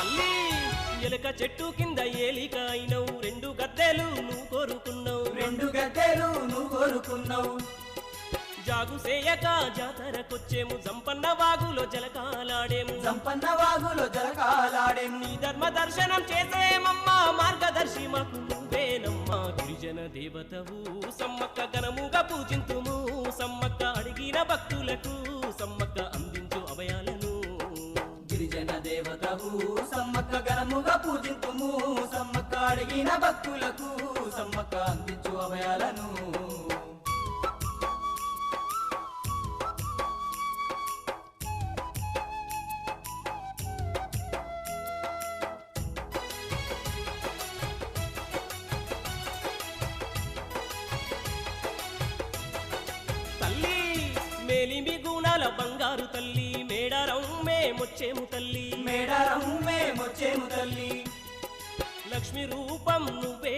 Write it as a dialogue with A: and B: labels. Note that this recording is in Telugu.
A: తల్లి ఎలక చెట్టు కింద ఏలిక అయినవు రెండు గద్దెలు నువ్వు కోరుకున్నావు
B: రెండు గద్దెలు నువ్వు కోరుకున్నావు
A: జాగు సేయక జాతరకొచ్చేము జంపన్న వాగులో జలకాలాడేము
B: సంపన్న వాగులో జలకాలాడేము
A: నీ ధర్మ దర్శనం చేసేమమ్మా మార్గదర్శి మాకు నువ్వేనమ్మా గిరిజన దేవతవు సమ్మక్క ఘనముగా పూజింతుము సమ్మక్క అడిగిన భక్తులకు సమ్మక్క అందించు అభయాలను
B: గిరిజన దేవతవు సమ్మక్క ఘనముగా పూజింతుము సమ్మక్క అడిగిన భక్తులకు సమ్మక్క అందించు అభయాలను
A: తల్లి మేలిమి గుణాల బంగారు తల్లి మేడారం మేమొచ్చేము తల్లి
B: మేడారం మేమొచ్చేము తల్లి
A: లక్ష్మి రూపం నువ్వే